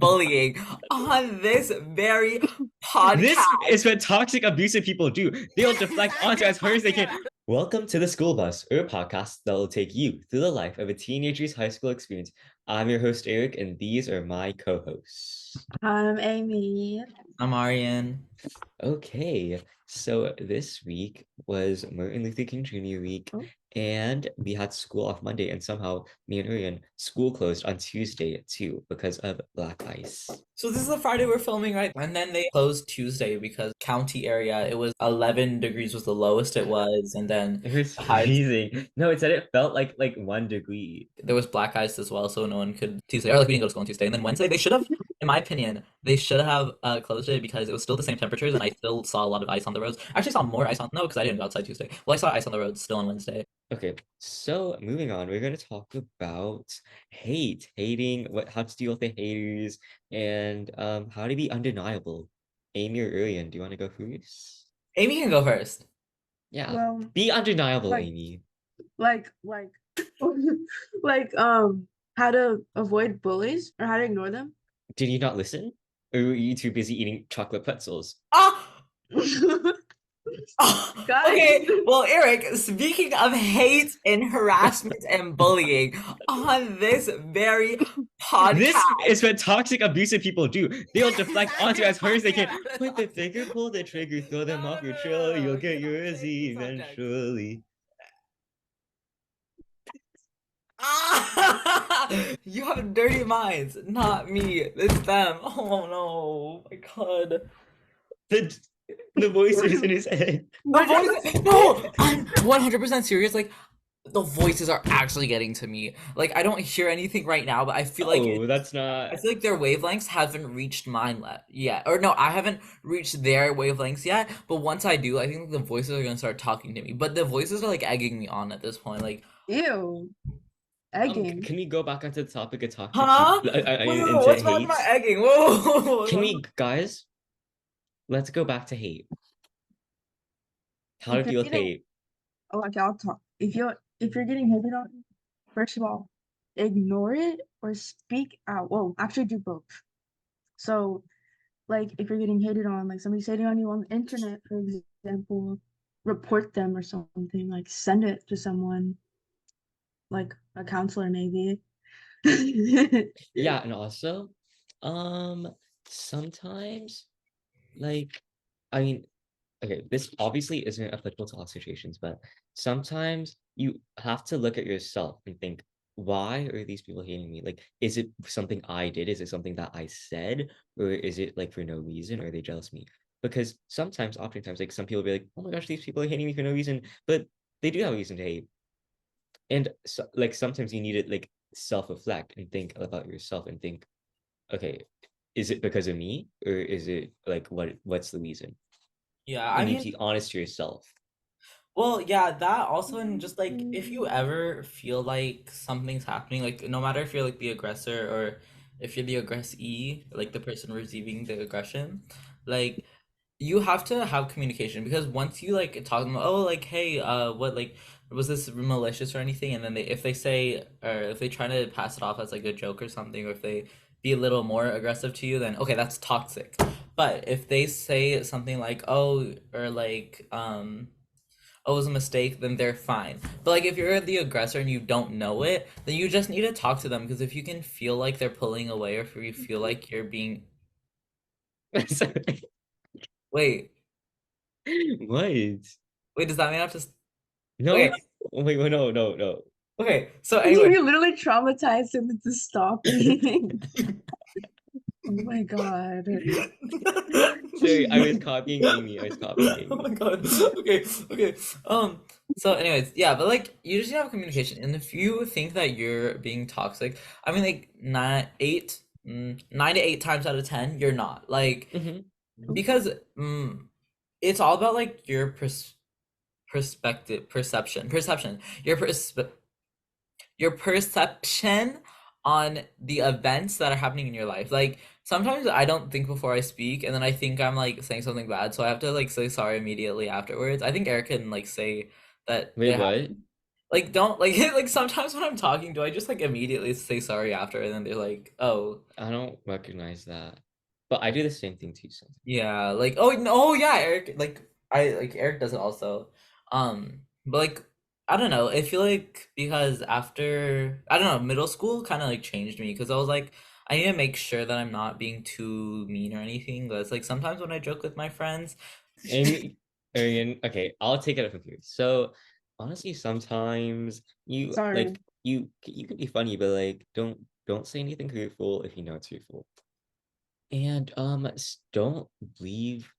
bullying on this very This podcast. is what toxic, abusive people do. They'll deflect onto as hard as they can. Welcome to the School Bus, a podcast that will take you through the life of a teenager's high school experience. I'm your host, Eric, and these are my co hosts. I'm Amy. I'm Arian. Okay, so this week was Martin Luther King Jr. week, Oh, and we had school off Monday, and somehow me and Urian, school closed on Tuesday too because of black ice. So this is the Friday we're filming, right? And then they closed Tuesday because county area, it was 11 degrees was the lowest it was, and then It was the highs, freezing. No, it said it felt like 1 degree. there was black ice as well, so no one could Tuesday, or like we didn't go to school on Tuesday. And then Wednesday, they should have, in my opinion, they should have closed it because it was still the same temperatures, and I still saw a lot of ice on the roads. I actually saw more ice on, no, because I didn't go outside Tuesday. Well, I saw ice on the roads still on Wednesday. Okay, so moving on, we're going to talk about hating, how to deal with the haters, and how to be undeniable. Amy or Urian, do you want to go first? Amy can go first. Yeah, well, be undeniable, like, Amy. like, like, how to avoid bullies or how to ignore them. Did you not listen? Or were you too busy eating chocolate pretzels? Ah! Guys, Okay, well, Eric, speaking of hate and harassment and bullying on this very podcast. This is what toxic, abusive people do. They'll deflect onto as hard as they can. Point the finger, pull the trigger, throw them off your trail. You'll get yours eventually. You have dirty minds, not me. It's them. Oh no, oh my god. The voice is in his head. The voice. No, I'm 100% serious. Like, the voices are actually getting to me. Like, I don't hear anything right now, but I feel like Oh, that's I not. feel like their wavelengths haven't reached mine yet. Or no, I haven't reached their wavelengths yet. But once I do, I think the voices are gonna start talking to me. But the voices are like egging me on at this point. Like, ew, egging. Can we go back onto the topic of toxic huh? people Whoa, into what's wrong with my hate? egging? Whoa, Can we, guys? Let's go back to hate. How to If you're deal with getting, hate. oh, okay, I'll talk. If you're getting hated on, first of all, ignore it or speak out. Well, actually, do both. So, like, if you're getting hated on, like somebody's hating on you on the internet, for example, report them or something. Like, send it to someone, like a counselor, maybe. Yeah, and also, um, sometimes, like, I mean, okay, this obviously isn't applicable to all situations, but sometimes you have to look at yourself and think, why are these people hating me? Like, is it something I did? Is it something that I said? Or is it like for no reason? Or are they jealous of me? Because sometimes, oftentimes, like some people be like, oh my gosh, these people are hating me for no reason, but they do have a reason to hate. And so, like sometimes you need to like self-reflect and think about yourself and think, okay, is it because of me? Or is it like what's the reason? yeah, I And you need mean, to be honest to yourself. well, yeah, that also, and just like if you ever feel like something's happening, like no matter if you're like the aggressor or if you're the aggressee, like the person receiving the aggression, like you have to have communication because once you like talk to them, oh, like, hey, what, like, was this malicious or anything? And then if they say, or if they try to pass it off as like a joke or something, or if they be a little more aggressive to you, then okay, that's toxic. But if they say something like, oh, or like, oh, it was a mistake, then they're fine. But like if you're the aggressor and you don't know it, then you just need to talk to them because if you can feel like they're pulling away or if you feel like you're being Sorry. wait, What? wait, does that mean I have to No, okay, wait, wait, no, no, no. okay. So anyway, You literally traumatized him into stopping. Oh my god. Sorry, I was copying Amy. I was copying oh my Amy. god. Okay, okay. So anyways, yeah, but like you just need to have communication. And if you think that you're being toxic, I mean like 9 to 8 times out of 10, you're not. Like Hmm. because it's all about like your perception, your perception on the events that are happening in your life. Like sometimes I don't think before I speak, and then I think I'm like saying something bad, so I have to like say sorry immediately afterwards. I think Eric can like say that Wait, what? Like don't like like sometimes when I'm talking, do I just like immediately say sorry after and then they're like, "Oh, I don't recognize that. But I do the same thing too sometimes. yeah." Like, "Oh, no, oh yeah, Eric." Like I like Eric does it also. But like I don't know. I feel like because after I don't know, middle school kind of like changed me because I was like I need to make sure that I'm not being too mean or anything. But it's like sometimes when I joke with my friends, And Arian, okay, I'll take it up from here. So honestly, sometimes Sorry. you can be funny, but like don't say anything hurtful if you know it's hurtful. And don't leave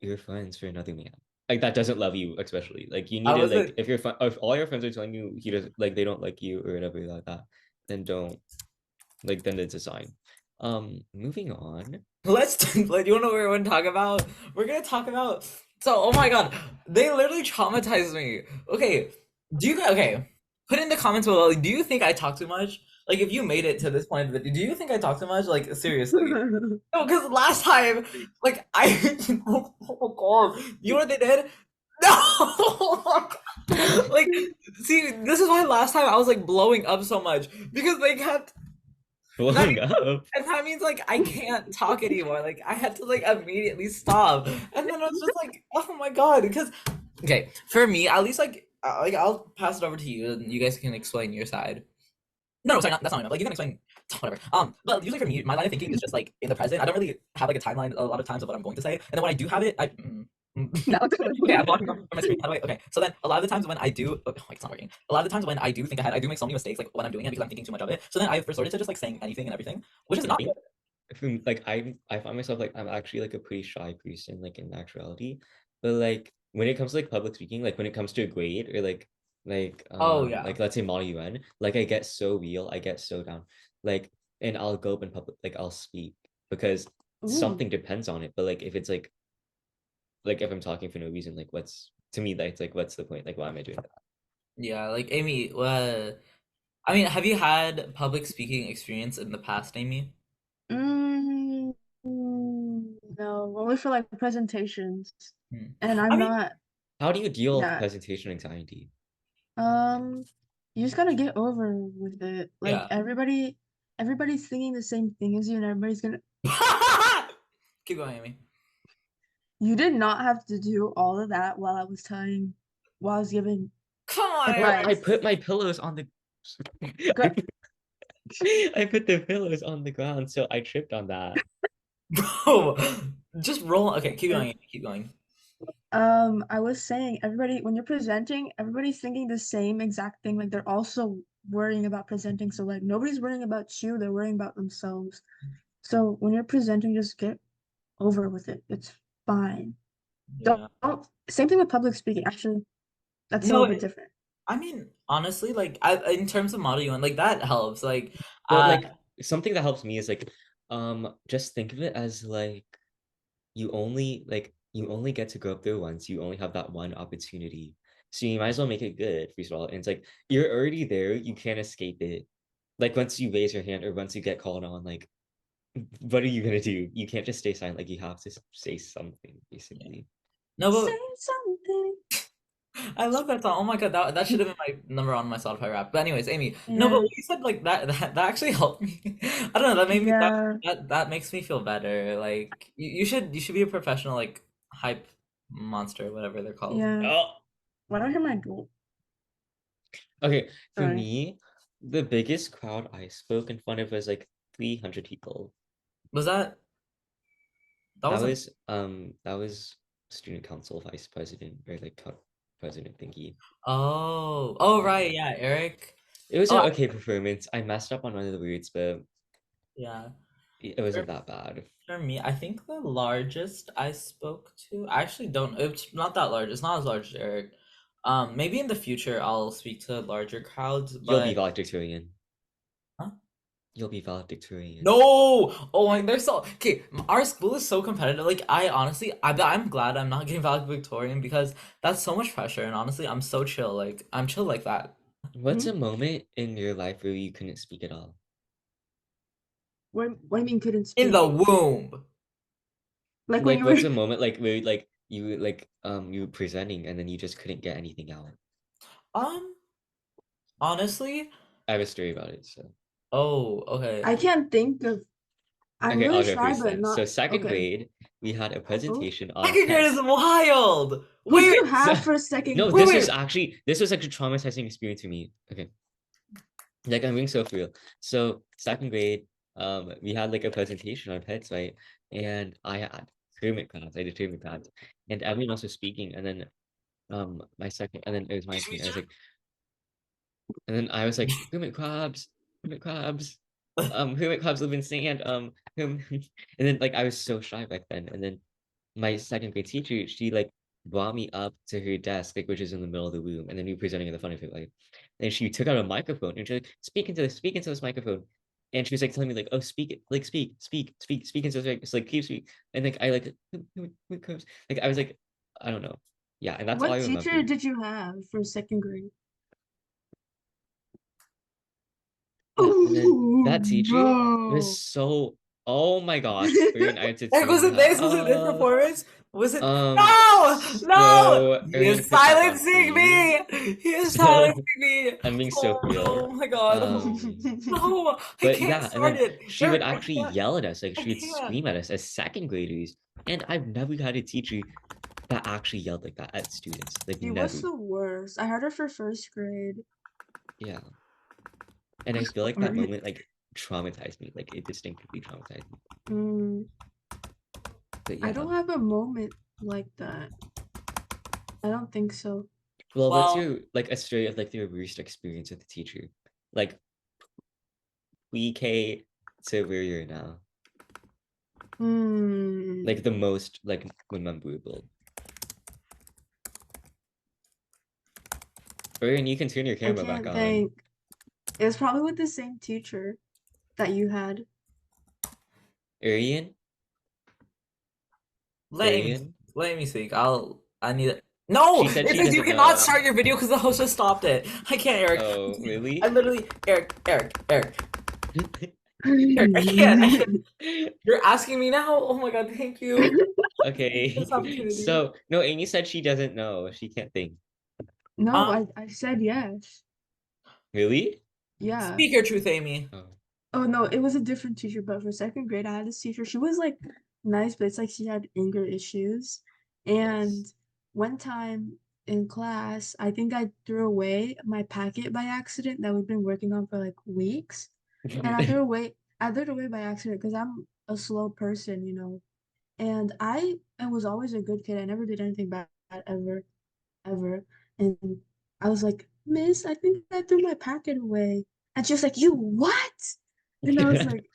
your friends for another man. Like that doesn't love you, especially. Like you need I to was like like, if all your friends are telling you he does like they don't like you or whatever like that, then don't like then it's a sign. Moving on. Like, you wanna know what we're gonna talk about? We're gonna talk about. So, oh my god, they literally traumatized me. Okay, okay? Put in the comments below. Like, do you think I talk too much? Like, if you made it to this point of the video, do you think I talk too much? Like, seriously? No, because last time, like, I. Oh my god, you know what they did? No. Like, see, this is why last time I was like blowing up so much because they kept. That Blowing up. and that means like I can't talk anymore. Like I had to like immediately stop. And then I was just like, oh my god, because okay, for me, at least like I'll pass it over to you and you guys can explain your side. No, no, sorry, that's not enough. Like you can explain whatever. But usually for me, my line of thinking is just like in the present. I don't really have like a timeline a lot of times of what I'm going to say. And then when I do have it, No. okay, I'm blocking from my screen. How do I? Okay, so then a lot of the times when I do, oh, like it's not working. A lot of the times when I do think ahead, I do make so many mistakes like when I'm doing it because I'm thinking too much of it. So then I've resorted to just like saying anything and everything, which is I not think good. like I find myself like I'm actually like a pretty shy person like in actuality, but like when it comes to like public speaking, like when it comes to a grade or Oh yeah. like let's say model UN, like I get so real, I get so down, like and I'll go up in public, like I'll speak because Ooh. something depends on it. But like if it's like if I'm talking for no reason, like what's to me that's like what's the point? Like why am I doing that? Yeah, like Amy, I mean, have you had public speaking experience in the past, Amy? Mm, no, only for like presentations. Hmm. And I I'm mean, not, How do you deal with yeah. presentation anxiety? Um, you just gotta get over with it. Like yeah. everybody's thinking the same thing as you, and everybody's gonna. Keep going, Amy. You did not have to do all of that while I was giving Come on, I Eric. advice. put my pillows on the Go, I put the pillows on the ground, so I tripped on that. Bro, just roll. Okay, keep going, Amy. Keep going. I was saying everybody when you're presenting, everybody's thinking the same exact thing. Like they're also worrying about presenting. So like nobody's worrying about you, they're worrying about themselves. So when you're presenting, just get over with it. It's fine. Yeah. Don't same thing with public speaking. Actually, that's a No, little bit different. I mean, honestly, like in terms of Model UN, like that helps. Like, But uh, like something that helps me is like just think of it as like you only get to go up there once. You only have that one opportunity. So you might as well make it good, first of all. And it's like you're already there, you can't escape it. Like once you raise your hand or once you get called on, like what are you gonna do? You can't just stay silent. Like you have to say something, yeah. basically. No, Say but something. I love that song. Oh my god, that should have been my number on my Spotify rap. But anyways, Amy, no, but Yeah, what you said like that actually helped me. I don't know, that made me yeah, that makes me feel better. Like you should be a professional like hype monster, whatever they're called. yeah. Oh, Why do I hear my door? okay. For Sorry. me, the biggest crowd I spoke in front of was like 300 people. Was that wasn't That was student council vice president or like president thingy. oh right, Yeah. yeah, Eric. It was Oh an okay performance. I messed up on one of the words, but yeah. it For, wasn't that bad. for me, I think the largest I spoke to, I actually don't. It's not that large. It's not as large as Eric. Maybe in the future I'll speak to larger crowds, You'll be but valedictorian. huh? You'll be valedictorian. No! Oh my, they're so okay. Our school is so competitive. Like, I honestly, I'm glad I'm not getting valedictorian because that's so much pressure. And honestly, I'm so chill. Like, I'm chill like that. What's Hmm? a moment in your life where you couldn't speak at all? What do you mean couldn't In the speak? womb. Like when Like you were what's a moment like where you were presenting and then you just couldn't get anything out? Um, Honestly, I have a story about it. So oh, okay. I can't think of. I'm okay, really I'll go shy, first but then. So not second okay. grade, we had a Oh, presentation on Second grade is pets. wild. what'd Wait, you So, have for second no, wait, this grade? was wait. actually a traumatizing experience for me. Okay, like I'm being so for real. So second grade, we had like a presentation on pets, right? And I had hermit crabs. I did hermit crabs, and everyone else was speaking. And then my second, and then it was my turn. I was like, hermit crabs, hermit crabs live in sand. And then like I was so shy back then. And then my second grade teacher, she like brought me up to her desk, like which is in the middle of the room, and then we were presenting in the front of it, like, and she took out a microphone and she like speak into this microphone, and she was like telling me like, oh, speak it, like speak into this, it's like keep speak, and like I like like I was like, I don't know, yeah, and that's all What I remember. teacher did you have for second grade? Yeah, and then Oh, that teacher was bro. so, oh my gosh, Erin, I have to Like, tell was you it how. this? Was it this performance? Was it? No! No! So He Erin, is put that down, silencing please. me! He is So silencing me! I'm being so Oh real. no, my god. No, I But can't yeah, and start then it. she would Eric, I actually can't. yell at us, like I she would can't. scream at us as second graders. And I've never had a teacher that actually yelled like that at students. Like She was never. the worst. I had her for first grade. Yeah. And I feel like that Sorry. moment like traumatized me. Like it distinctly traumatized me. Mm, But I yeah. don't have a moment like that. I don't think so. Well, what's Well, your like a story of like your worst experience with the teacher? Like pre-K to where you're now. Hmm. Like the most like memorable. Or and you can turn your I camera back can't on. think. It was probably with the same teacher that you had. Arian? let me Arian? let me speak. I need it. No! She said It she says you doesn't cannot know. start your video because the host just stopped it. I can't, Eric. Oh, I really? literally Eric, I can't. You're asking me now? Oh my god, thank you for this Okay. opportunity. So no, Amy said she doesn't know. She can't think. No, Um, I said yes. Really? Yeah. speak your truth, Amy. Oh. Oh no, it was a different teacher, but for second grade, I had this teacher. She was like nice, but it's like she had anger issues. And Yes. one time in class, I think I threw away my packet by accident that we've been working on for like weeks. And I threw it away by accident because I'm a slow person, you know. And I was always a good kid. I never did anything bad ever, ever. And I was like, Miss, I think I threw my packet away. And she was like, You what? And I was like,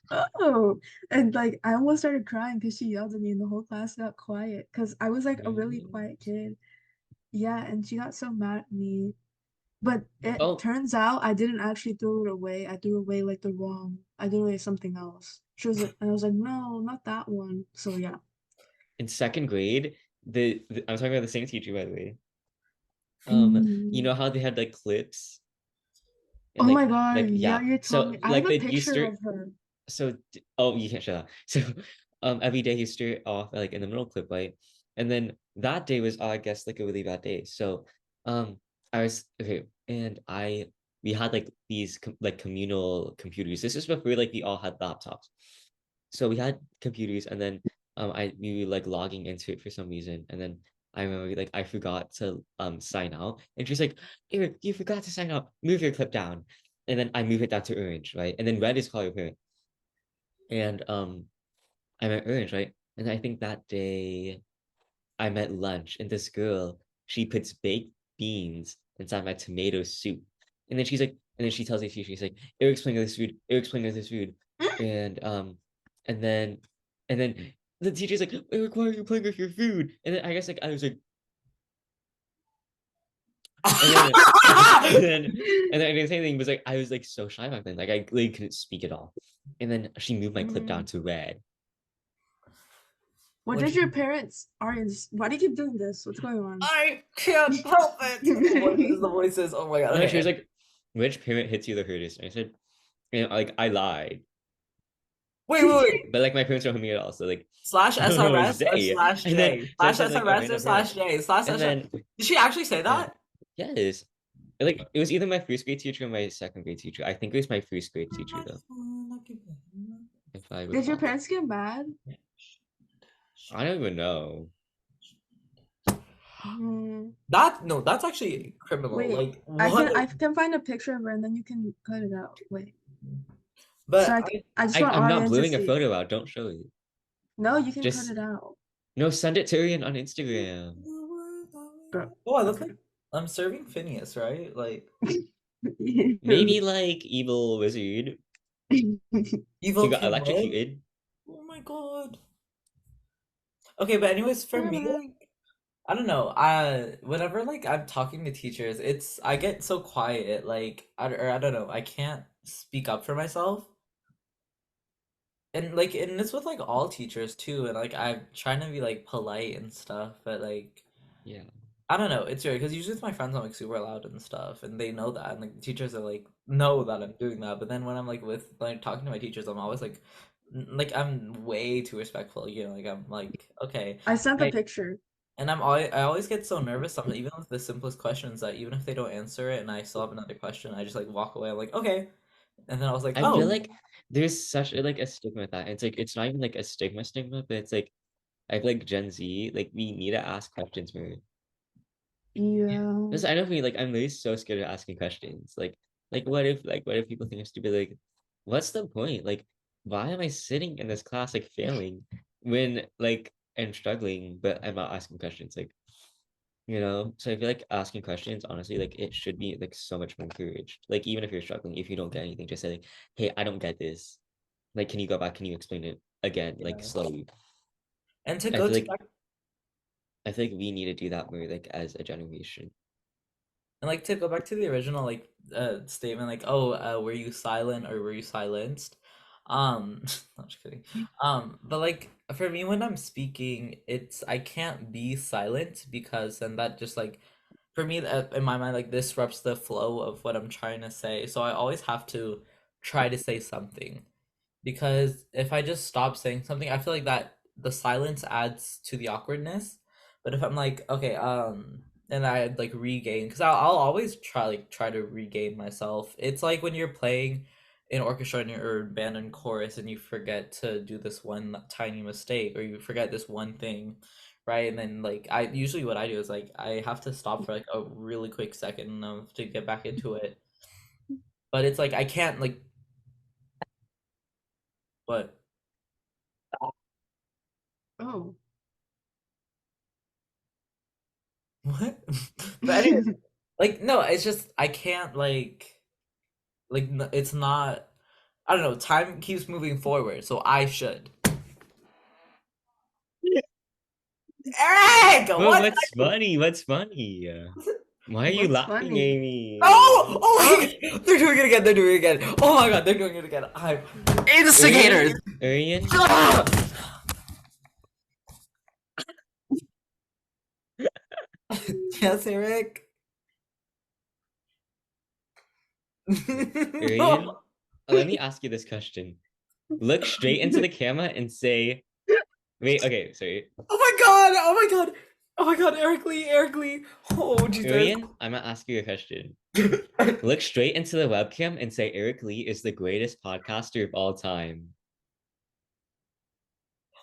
Oh. And like I almost started crying because she yelled at me and the whole class got quiet because I was like a really quiet What? kid. Yeah, and she got so mad at me. But it Oh, turns out I didn't actually throw it away. I threw away like I threw away something else. She was like, and I was like, no, not that one. So yeah. in second grade, I'm talking about the same teacher, by the way. You Mm. know how they had like clips and Oh my God, yeah, yeah. you told So me. I have like a they used picture to of her. oh, you can't shut up. So every day he start off like in the middle clip, right? And then that day was I guess like a really bad day. So I was okay, and I we had like these like communal computers. This is before like we all had laptops. So we had computers, and then we were like logging into it for some reason, and then I remember like I forgot to sign out, and she's like, Eric, you forgot to sign out, move your clip down. And then I move it down to orange, right? And then red is color parent. And I'm at orange, right? And I think that day I'm at lunch, and this girl, she puts baked beans inside my tomato soup. And then she's like, and then she tells me, she's like, Eric's playing with this food, Eric's playing with this food. And and then and then the teacher's like, Eric, why are you playing with your food? And then I guess like I was like, and then I didn't say anything, but like I was like so shy back then. Like I really couldn't speak at all. And then she moved my clip down Mm. to red. What Which did your parents, Arians, why do you keep doing this? What's going on? I can't help it. The voices, the voices. Oh my god. No, she was Okay. like, which parent hits you the hardest? And I said, and like I lied. Wait. But like my parents don't hit me at all. So like, Slash no, no, it's SRS or Zay. slash And then J? so I Slash said like a SRS or random parent. slash J? Slash And SRS. then Did she actually say yeah, that? yes. Like it was either my first grade teacher or my second grade teacher. I think it was my first grade teacher though, if I Did your recall. parents get mad? I don't even know. Hmm. That's actually criminal. Wait, Like what? I can find a picture of her and then you can cut it out. Wait. So But I just want I'm not Ariane to blurring a see. photo out. Don't show it. No, you can cut Just it out. no, send it to Arian on Instagram. Girl. oh, I look Okay. like I'm serving Phineas, right? Like Maybe like evil wizard who evil got kid what? electrocuted. Oh my god. Okay, but anyways, for me, like, I don't know. Whenever like I'm talking to teachers, I get so quiet. Like, I don't know. I can't speak up for myself. And it's with like all teachers too. And like I'm trying to be like polite and stuff, but like Yeah. I don't know. It's weird because usually with my friends I'm like super loud and stuff, and they know that, and like the teachers are like know that I'm doing that. But then when I'm like with like talking to my teachers, I'm always like, like I'm way too respectful. You know, like I'm like okay. I sent the I, picture. and I always get so nervous even with the simplest questions that even if they don't answer it and I still have another question, I just like walk away. I'm like okay, and then I was like I feel oh like there's such a like a stigma with that. It's like it's not even like a stigma, but it's like I feel like Gen Z, like we need to ask questions more. Yeah. Because I know me, like I'm really so scared of asking questions. Like what if people think I'm stupid? Like, what's the point? Like, why am I sitting in this class like failing when like I'm struggling, but I'm not asking questions? Like, so I feel like asking questions, honestly, like it should be like so much more encouraged. Like, even if you're struggling, if you don't get anything, just say like, hey, I don't get this. Like, can you go back? Can you explain it again, like yeah. slowly? And to I go feel to like I feel like we need to do that more, like as a generation. And like to go back to the original like statement, like, oh, were you silent or were you silenced? I'm just kidding. But like for me when I'm speaking, I can't be silent because then that just like for me in my mind like disrupts the flow of what I'm trying to say. So I always have to try to say something because if I just stop saying something, I feel like that the silence adds to the awkwardness. But if I'm like, okay, and I like regain, because I'll always try to regain myself. It's like when you're playing in orchestra and or band and chorus, and you forget to do this one tiny mistake, or you forget this one thing, right? And then like I usually what I do is like I have to stop for like a really quick second to get back into it. But it's like I can't like what. Oh. What? But anyways, like no, it's just I can't it's not I don't know, time keeps moving forward, so I should. Eric, Well, what? what's funny? What's funny? Why are you What's laughing, funny? Amy? Oh, oh Oh. my god, they're doing it again. They're doing it again. Oh my god, they're doing it again. I'm instigators. Arian? Ah! Yes, Eric. Arian? Let me ask you this question. Look straight into the camera and say, wait, okay, sorry. Oh my god! Oh my god! Oh my god, Eric Lee, Eric Lee. Oh Jesus. Arian, I'm gonna ask you a question. Look straight into the webcam and say Eric Lee is the greatest podcaster of all time.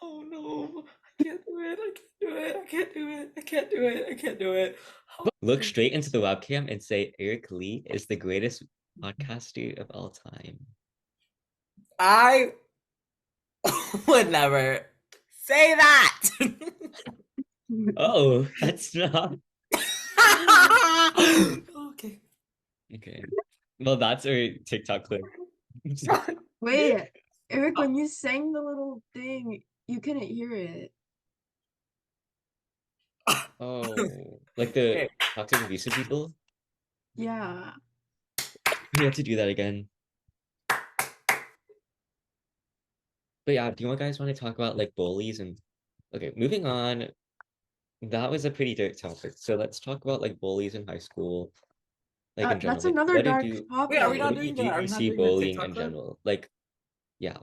Oh no, I can't do it. I can't do it. I can't do it. I can't do it. I can't do it. Oh, Look straight into the webcam and say Eric Lee is the greatest podcaster of all time. I would never say that. Oh, that's not Okay. okay. Well, that's our TikTok clip. Wait, Eric, when you sang the little thing, you couldn't hear it. Oh, like the Okay. toxic abusive people? Yeah. We have to do that again. But yeah, do you guys want to talk about like bullies and okay, moving on. That was a pretty dark topic. So let's talk about like bullies in high school, like in general. That's Like another dark Wait, are we what not topic. doing do the you see bullying in general? Like, yeah,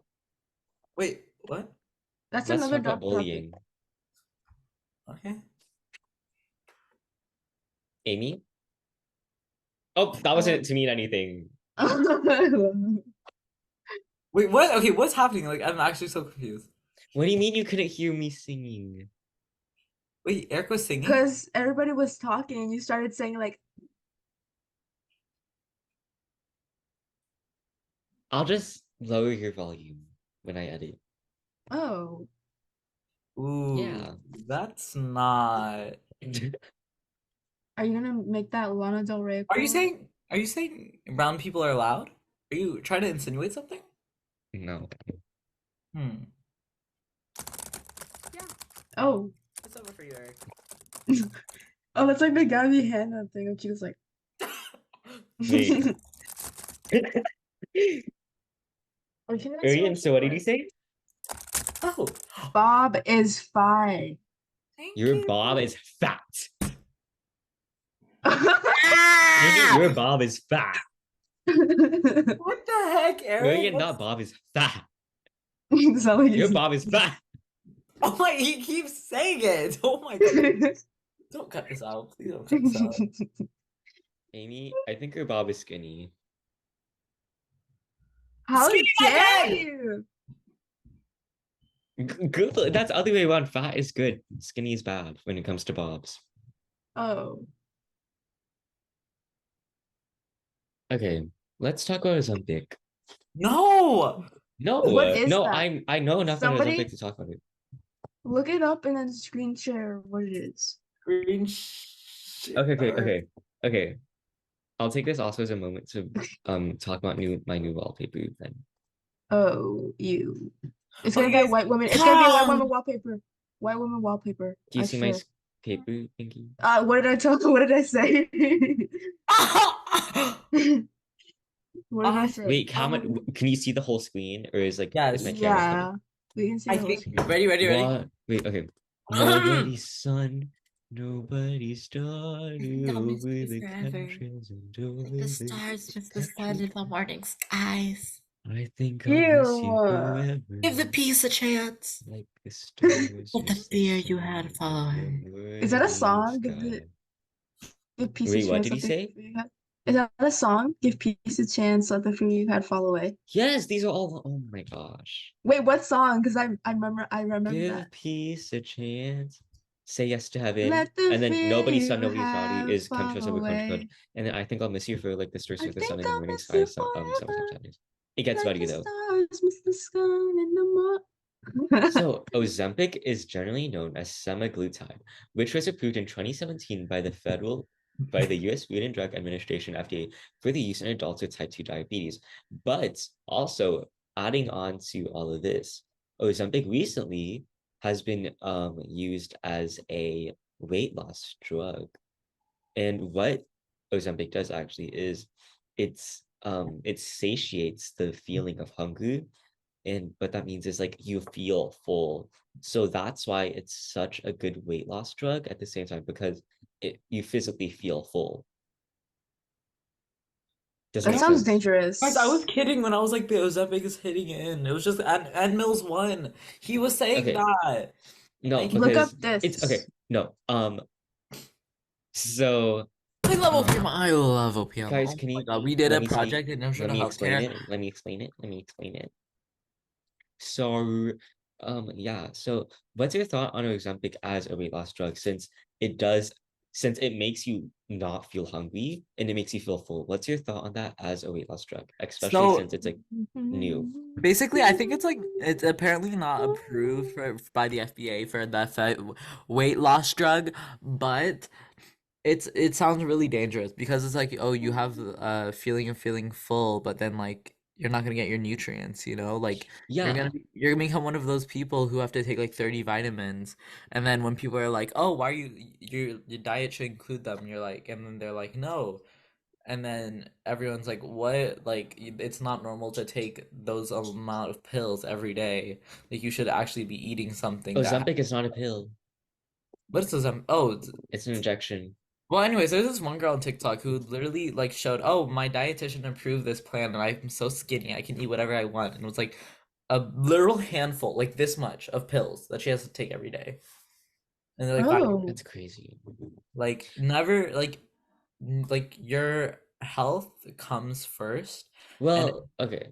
Wait, what? That's let's another talk about dark topic. bullying. Okay. Amy? Oh, that wasn't to mean anything. Wait, what? Okay, what's happening? Like, I'm actually so confused. What do you mean you couldn't hear me singing? Wait, Eric was singing? Because everybody was talking and you started saying like, I'll just lower your volume when I edit. oh, Ooh, Yeah. that's not. are you gonna make that Lana Del Rey quote? Are you saying brown people are loud? Are you trying to insinuate something? No. Hmm. Yeah, Oh, it's over for you, Eric. oh, it's like the Gabby Hanna thing. And she was like, Wait. okay, that's Arian, what so what did you say? Oh, Bob is fine. thank Your you. bob is fat. Maybe Ah! your bob is fat. What the heck, Eric? Arian, not bob is fat. It's not like Your it's- bob is fat. Oh my, he keeps saying it. Oh my god. Don't cut this out. Please don't cut this out. Amy, I think your bob is skinny. How Skinny dare again! you? Good. That's the other way around. Fat is good. Skinny is bad when it comes to bobs. Oh, Okay, let's talk about Ozempic. No! No, what is no, that? I know enough about Somebody Ozempic to talk about it. look it up and then screen share what it is. Green shit. Okay. I'll take this also as a moment to talk about my new wallpaper then. Oh, you. It's gonna Okay, be a guys, white woman. It's gonna be a white woman calm. wallpaper. White woman wallpaper. Do you I see my swear. paper, Pinky? What did I tell? What did I say? What did I I say? Wait, how much can you see the whole screen, or is my yes. camera funny? Yeah, we can see I the whole think screen. ready. What? Wait, okay. Nobody's son, nobody's daughter, They'll miss over you the forever. countries and over Like the the stars miss the sun country. in the morning skies. I think I'll miss you Ew. forever. Give the peace a chance. Like the stars Let the miss the fear you sun had in follow her. the Is that a morning song? sky. Give peace a Wait, what chance. did he Let the say? fear you had. Is that a song? Give peace a chance. Let the fear you had fall away. Yes, these are all. Oh my gosh. Wait, what song? Because I remember that. Give peace a chance. Say yes to heaven. Let the And then fear nobody's son, you nobody's rowdy have is come to us fall over country code. away. And then I think I'll miss you for like the I stars of the sun think in the I'll morning miss sky. you Summertime forever. sadness. It gets Like better the though. stars miss the sun in the morning. So Ozempic is generally known as semaglutide, which was approved in 2017 by the US Food and Drug Administration FDA for the use in adults with type 2 diabetes. But also adding on to all of this, Ozempic recently has been used as a weight loss drug. And what Ozempic does actually is it satiates the feeling of hunger, and what that means is like you feel full. So that's why it's such a good weight loss drug at the same time, because you physically feel full. Does that That make sounds sense? Guys, I was dangerous. kidding when I was like the Ozempic is hitting in. It was just Ed Mills won. He was saying Okay, that. no, Like, Look because up it's okay. this. No, so I love um OPM. I love OPM. guys, Oh can my you god, we did let a me speak? project in National Let me explain Healthcare. it. Let me explain it. Let me explain it. So, yeah. So, what's your thought on Ozempic as a weight loss drug? Since it makes you not feel hungry and it makes you feel full. What's your thought on that as a weight loss drug, especially so since it's like new? basically, I think it's apparently not approved by the FDA for the weight loss drug, but it sounds really dangerous because it's like, oh, you have a feeling of feeling full, but then like you're not gonna get your nutrients, you know? Like Yeah. you're gonna become one of those people who have to take like 30 vitamins, and then when people are like, oh, why are your diet should include them, you're like, and then they're like, no. And then everyone's like, what? Like, it's not normal to take those amount of pills every day. Like, you should actually be eating something that. Ozempic is not a pill. What is this? Oh, It's an injection. well, anyways, there's this one girl on TikTok who literally like showed, oh, my dietitian approved this plan, and I'm so skinny, I can eat whatever I want, and it was like a literal handful, like this much of pills that she has to take every day, and they're like, Oh, That's crazy. like never, like, like health comes first. And Well, okay.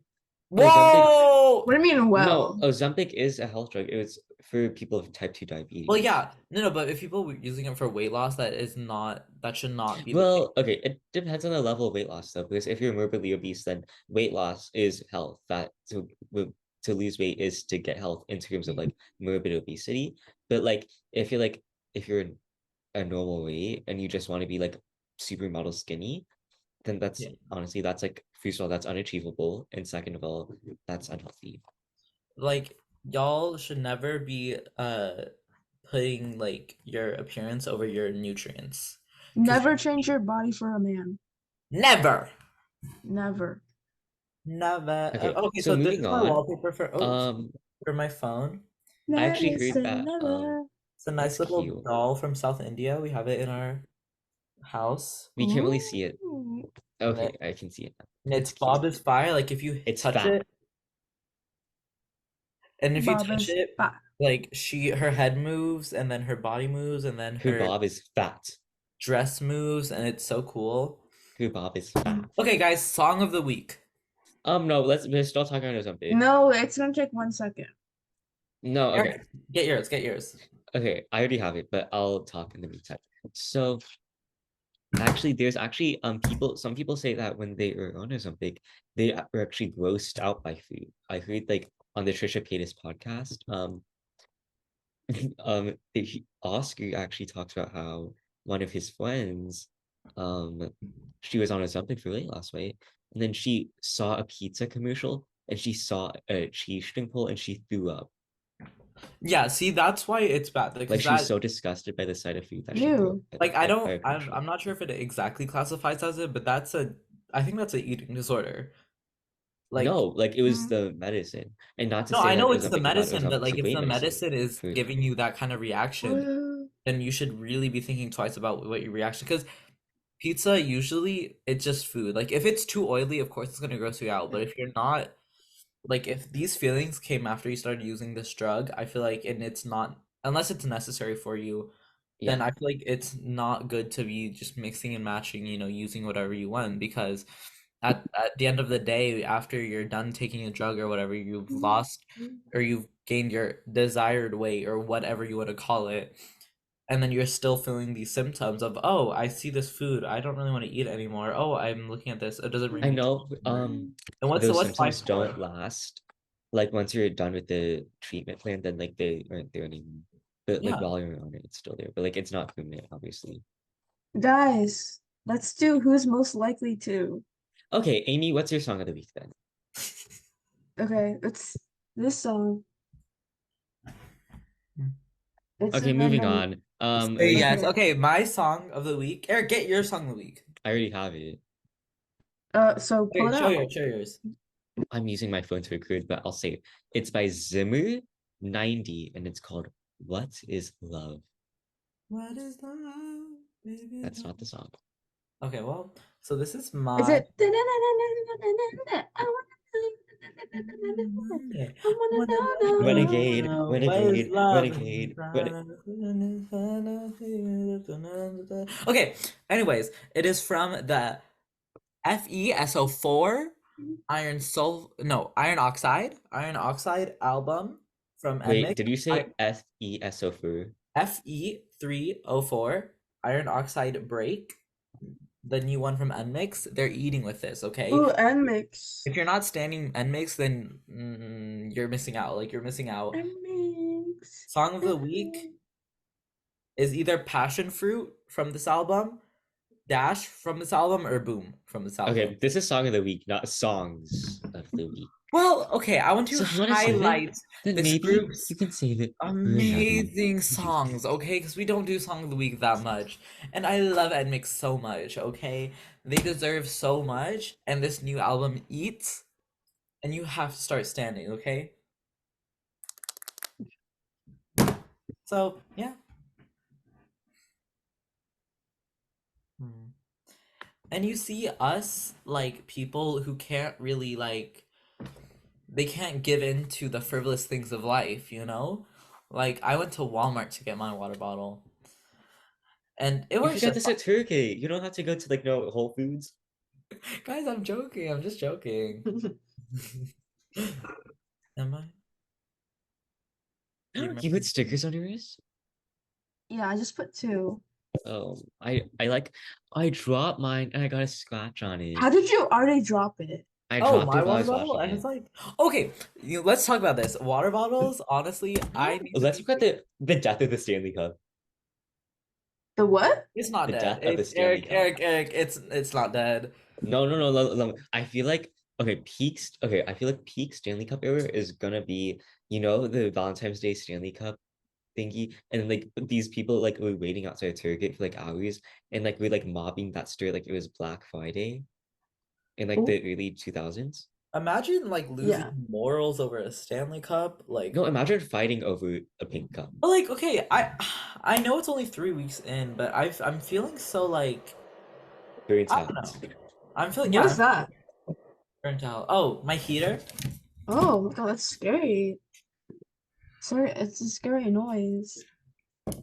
Ozempic. whoa! What do you mean, No, well? Ozempic is a health drug. It was for people with type 2 Well, diabetes. yeah, no, but if people were using it for weight loss, that should not be the case. Well, okay, it depends on the level of weight loss though, because if you're morbidly obese, then weight loss is health. That to lose weight is to get health in terms of like morbid obesity. But like if you're a normal weight and you just want to be like supermodel skinny, then that's Yeah. honestly that's like first of all, that's unachievable. And second of all, that's unhealthy. Like y'all should never be putting like your appearance over your nutrients. 'Cause Never change your body for a man. never. Never. Never. Okay, Okay, so so this moving is my on. wallpaper for my phone. I actually Never heard say that never. It's a nice that's little cute. doll from South India. We have it in our house. We can't really see it. Ooh. And Okay, I can see it now. and it's It's cute. Bob is fire. Like if you It's touch fat. it, and if you touch Baba's it, fat. like her head moves, and then her body moves, and then Her her Bob is fat. dress moves, and it's so cool. Her Bob is fat. Okay, guys, song of the week. No, we're still talking about something. No, it's gonna take 1 second. No, okay. Eric, get yours. Get yours. Okay, I already have it, but I'll talk in the meantime. So actually, there's actually some people say that when they are on or something, they are actually grossed out by food. I heard like on the Trisha Paytas podcast, Oscar actually talks about how one of his friends, she was on a something for weight loss, right? And then she saw a pizza commercial and she saw a cheese string pull and she threw up. Yeah, see, that's why it's bad. Like Because she was that, so disgusted by the sight of food that she threw up Ew. at, like, I at, don't, by a commercial. I'm not sure if it exactly classifies as it, but I think that's an eating disorder. Like, No, like it was Mm. the medicine, and not to no, say I that know it's the Ozempic is bad. medicine, but Ozempic's a like, if great the medicine medicine is for giving you that kind of reaction, Well, then you should really be thinking twice about what your reaction. Because pizza usually it's just food. Like, if it's too oily, of course it's gonna gross you out. But if you're not, like, if these feelings came after you started using this drug, I feel like, and it's not, unless it's necessary for you, then yeah. I feel like it's not good to be just mixing and matching, using whatever you want, because at the end of the day, after you're done taking a drug or whatever, you've lost or you've gained your desired weight or whatever you want to call it, and then you're still feeling these symptoms of, oh, I see this food, I don't really want to eat it anymore. Oh, I'm looking at this, it doesn't bring I me joy. know. And Those what's life symptoms for? don't last. Like once you're done with the treatment plan, then like they aren't there anymore. But like Yeah. while you're on it, it's still there. But like it's not permanent, obviously. guys, let's do who's most likely to. Okay, Amy, what's your song of the week then? Okay, it's this song. It's Okay, in moving the on. Say yes. Okay. Okay, my song of the week. Eric, get your song of the week. I already have it. So pull Wait, it show out. yours, show yours. I'm using my phone to record, but I'll say it. It's by Zimmer 90 and it's called What is Love? What is love, baby? That's not the song. Okay, well, so this is Is my. it? I wanna know. Renegade, What is renegade, love? Okay, anyways, it is from the FeSO4 Iron Oxide album from Wait, NMIX. did you say FeSO4? Fe304 Iron Oxide Break, the new one from NMIX. They're eating with this, okay? Ooh, and mix. If you're not standing NMIX, then you're missing out. Like, you're missing out. And mix. Song of the week is either Passion Fruit from this album, Dash from this album, or Boom from this album. Okay, this is song of the week, not songs of the week. Well, okay, I want to So if you want to save it, highlight then this maybe group's you can save it for another amazing week. songs, okay? Because we don't do Song of the Week that much. And I love NMIX so much, okay? They deserve so much, and this new album eats, and you have to start standing, okay? So, yeah. And you see us, like, people who can't really, like, they can't give in to the frivolous things of life, you know? Like, I went to Walmart to get my water bottle. And it You was forgot just this at Turkey. You don't have to go to like no Whole Foods. Guys, I'm joking. I'm just joking. Am I? You You put stickers on your wrist? Yeah, I just put 2. Oh, I dropped mine and I got a scratch on it. How did you already drop it? I Oh, dropped my it while I water was bottle, washing and it's it. like, okay, let's talk about this. Water bottles, honestly, I need to Let's be. look at the death of the Stanley Cup. The what? It's not The dead. death of the It, Stanley Eric, Cup. Eric, Eric. It's not dead. No, no, no, no. I feel like okay, I feel like peak Stanley Cup era is gonna be, the Valentine's Day Stanley Cup thingy, and like these people like were waiting outside Target for like hours, and like we're like mobbing that store like it was Black Friday in like Oh, the early 2000s. Imagine like losing yeah. morals over a Stanley Cup, No, like. imagine fighting over a pink cup. But like, okay, I know it's only 3 weeks in, but I'm feeling so like Burnt I don't out. know. I'm feeling What yeah, is I'm that? burnt out. Oh, my heater. Oh, God, that's scary. Sorry, it's a scary noise.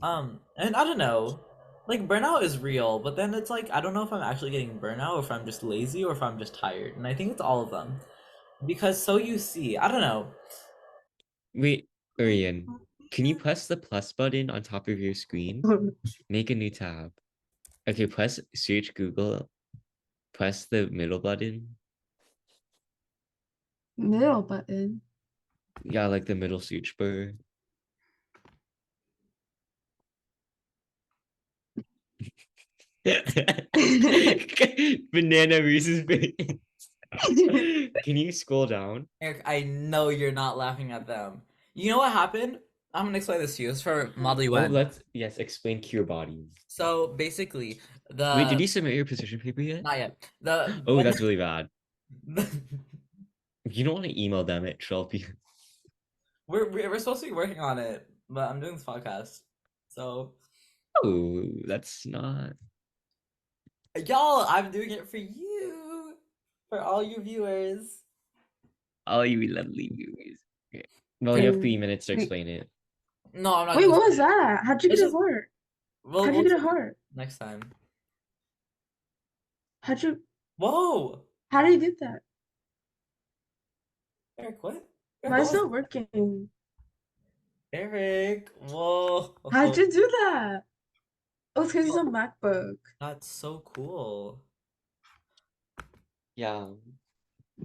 And I don't know. Like burnout is real, but then it's like I don't know if I'm actually getting burnout or if I'm just lazy or if I'm just tired. And I think it's all of them. Because so you see, I don't know. Wait, Arian, can you press the plus button on top of your screen? Make a new tab. Okay, press search Google. Press the middle button. Middle button. Yeah, like the middle search bar. Banana Reese's Beans. Can you scroll down? Eric, I know you're not laughing at them. You know what happened? I'm gonna explain this to you. It's for Model Oh, UN. yes, explain cure bodies. So basically, Wait, did the you submit your position paper yet? not yet. The Oh, when that's really bad. You don't want to email them at 12 p.m. we're supposed to be working on it, but I'm doing this podcast. So Oh, that's not. y'all, I'm doing it for you, for all you viewers. Oh, you lovely viewers. Okay. Well, you have And 3 minutes to wait, explain it. No, I'm not wait, gonna what say was it. that? How'd you It's get a just heart? we'll How'd you we'll get a do it heart? next time. How'd you Whoa, how did you get that? Eric, what? Eric, Why what is it was not working? Eric? Whoa, How'd you do that? Oh, it's because it's a MacBook. that's so cool. Yeah,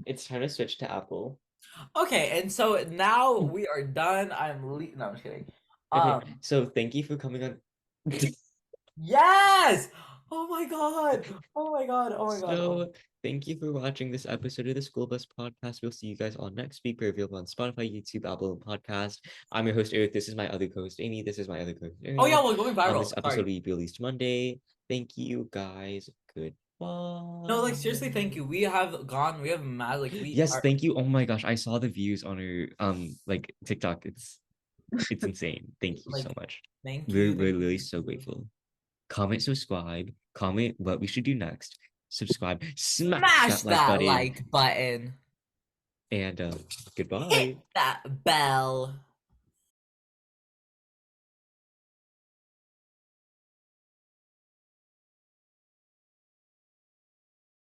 it's time to switch to Apple. Okay, and so now we are done. No, I'm just kidding. Okay, Um, so thank you for coming on. yes! Oh my god! Oh my god! Oh my god! So thank you for watching this episode of the School Bus Podcast. We'll see you guys on next week. We're available on Spotify, YouTube, Apple, and Podcast. I'm your host, Eric. This is my other co-host, Amy. This is my other co-host, Oh yeah, Ariel. we're going viral. This episode Sorry. will be released Monday. Thank you guys. Goodbye. No, like seriously, thank you. We have mad like we Yes, are thank you. Oh my gosh, I saw the views on her like TikTok. It's insane. Thank you so like much. thank We're you. we're really so grateful. Comment, subscribe, comment what we should do next. Subscribe, Smash that like that button, like button. and Hit goodbye. that bell.